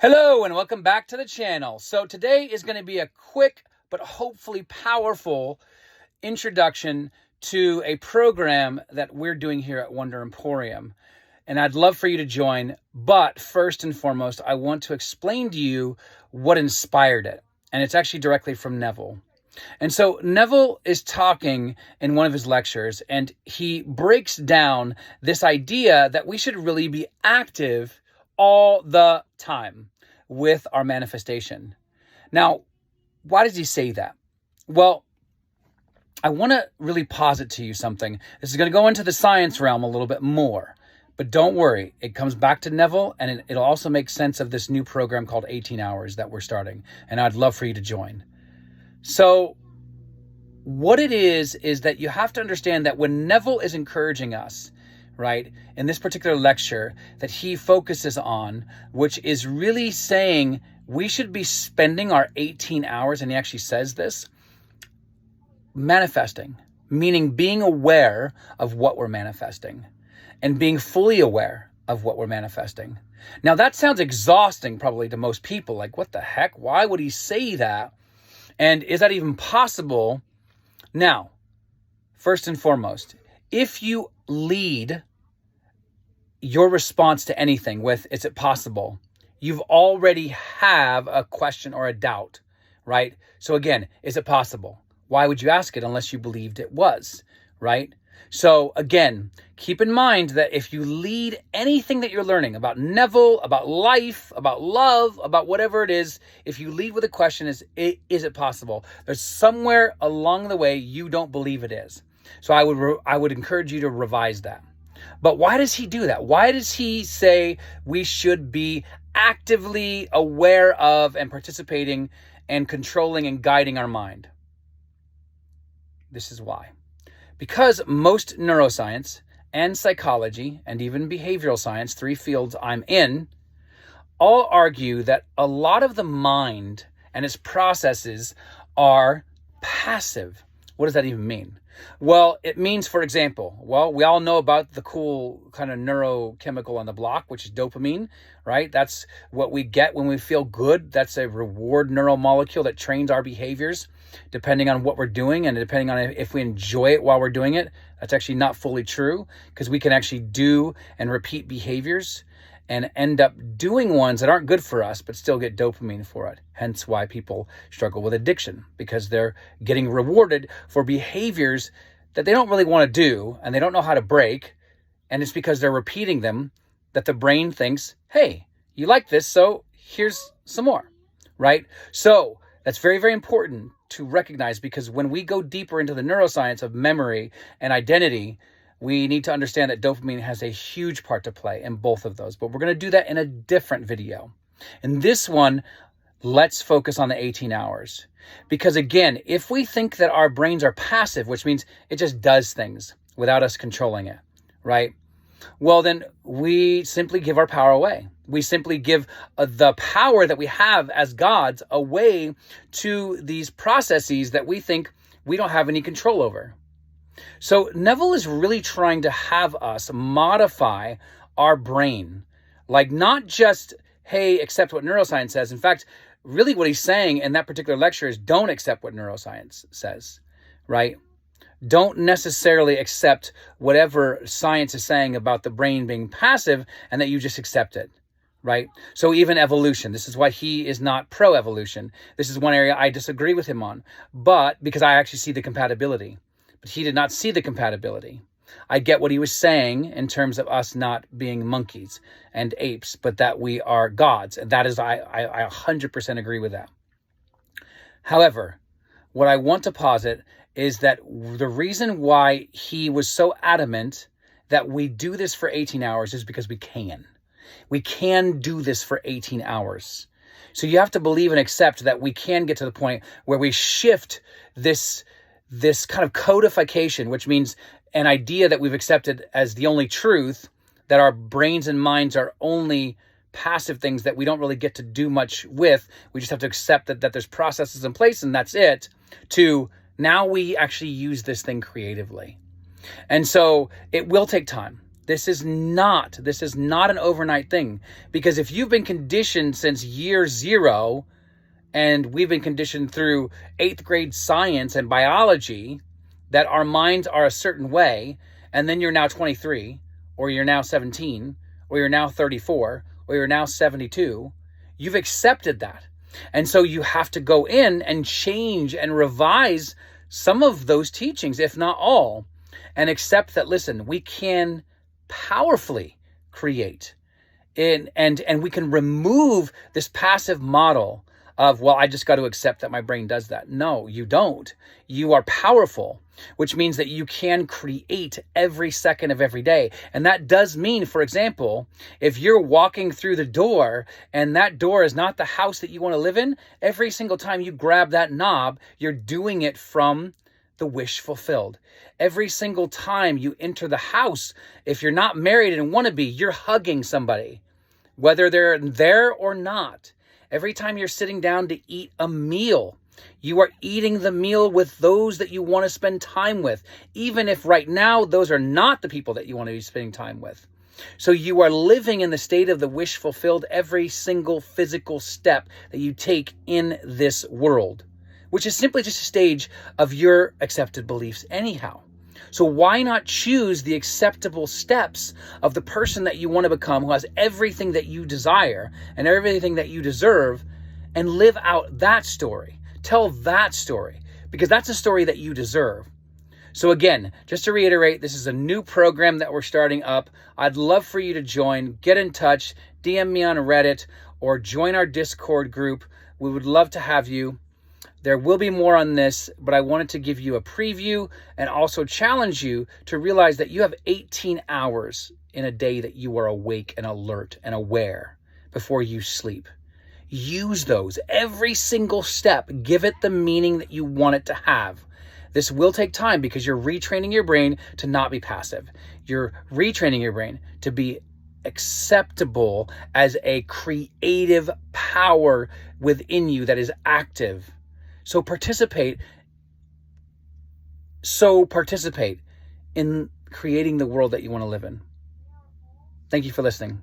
Hello and welcome back to the channel. So today is going to be a quick but hopefully powerful introduction to a program that we're doing here at Wonder Emporium. And I'd love for you to join, but first and foremost, I want to explain to you what inspired it. And it's actually directly from Neville. And so Neville is talking in one of his lectures, and he breaks down this idea that we should really be active all the time with our manifestation. Now, why does he say that? Well, I want to really posit to you something. This is going to go into the science realm a little bit more, but don't worry. It comes back to Neville, and it'll also make sense of this new program called 18 Hours that we're starting, and I'd love for you to join. So what it is that you have to understand that when Neville is encouraging us, right, in this particular lecture that he focuses on, which is really saying we should be spending our 18 hours, and he actually says this, manifesting, meaning being aware of what we're manifesting and being fully aware of what we're manifesting. Now, that sounds exhausting probably to most people. Like, what the heck? Why would he say that? And is that even possible? Now, first and foremost, if you lead your response to anything with, is it possible? You've already have a question or a doubt, right? So again, is it possible? Why would you ask it unless you believed it was, right? So again, keep in mind that if you lead anything that you're learning about Neville, about life, about love, about whatever it is, if you lead with a question, is it possible? There's somewhere along the way you don't believe it is. So I would encourage you to revise that. But why does he do that? Why does he say we should be actively aware of and participating and controlling and guiding our mind? This is why. Because most neuroscience and psychology and even behavioral science, 3 fields I'm in, all argue that a lot of the mind and its processes are passive. What does that even mean? Well, it means, for example, we all know about the cool kind of neurochemical on the block, which is dopamine, right? That's what we get when we feel good. That's a reward neuromolecule that trains our behaviors depending on what we're doing and depending on if we enjoy it while we're doing it. That's actually not fully true because we can actually do and repeat behaviors and end up doing ones that aren't good for us, but still get dopamine for it. Hence why people struggle with addiction, because they're getting rewarded for behaviors that they don't really want to do and they don't know how to break. And it's because they're repeating them that the brain thinks, hey, you like this, so here's some more, right? So that's very, very important to recognize, because when we go deeper into the neuroscience of memory and identity, we need to understand that dopamine has a huge part to play in both of those. But we're going to do that in a different video. In this one, let's focus on the 18 hours. Because again, if we think that our brains are passive, which means it just does things without us controlling it, right? Well, then we simply give our power away. We simply give the power that we have as gods away to these processes that we think we don't have any control over. So Neville is really trying to have us modify our brain. Like, not just, hey, accept what neuroscience says. In fact, really what he's saying in that particular lecture is don't accept what neuroscience says, right? Don't necessarily accept whatever science is saying about the brain being passive and that you just accept it, right? So even evolution, this is why he is not pro-evolution. This is one area I disagree with him on, but because I actually see the compatibility. But he did not see the compatibility. I get what he was saying in terms of us not being monkeys and apes, but that we are gods. And that is, I 100% agree with that. However, what I want to posit is that the reason why he was so adamant that we do this for 18 hours is because we can. We can do this for 18 hours. So you have to believe and accept that we can get to the point where we shift this kind of codification, which means an idea that we've accepted as the only truth, that our brains and minds are only passive things that we don't really get to do much with. We just have to accept that there's processes in place and that's it, to now we actually use this thing creatively. And so it will take time. This is not an overnight thing, because if you've been conditioned since year zero, and we've been conditioned through 8th grade science and biology that our minds are a certain way, and then you're now 23, or you're now 17, or you're now 34, or you're now 72, you've accepted that. And so you have to go in and change and revise some of those teachings, if not all, and accept that, listen, we can powerfully create and we can remove this passive model of, well, I just got to accept that my brain does that. No, you don't. You are powerful, which means that you can create every second of every day. And that does mean, for example, if you're walking through the door and that door is not the house that you want to live in, every single time you grab that knob, you're doing it from the wish fulfilled. Every single time you enter the house, if you're not married and want to be, you're hugging somebody, whether they're there or not. Every time you're sitting down to eat a meal, you are eating the meal with those that you want to spend time with, even if right now those are not the people that you want to be spending time with. So you are living in the state of the wish fulfilled every single physical step that you take in this world, which is simply just a stage of your accepted beliefs anyhow. So why not choose the acceptable steps of the person that you want to become, who has everything that you desire and everything that you deserve, and live out that story. Tell that story, because that's a story that you deserve. So again, just to reiterate, this is a new program that we're starting up. I'd love for you to join. Get in touch, DM me on Reddit, or join our Discord group. We would love to have you. There will be more on this, but I wanted to give you a preview and also challenge you to realize that you have 18 hours in a day that you are awake and alert and aware before you sleep. Use those every single step. Give it the meaning that you want it to have. This will take time because you're retraining your brain to not be passive. You're retraining your brain to be acceptable as a creative power within you that is active. So participate in creating the world that you want to live in. Thank you for listening.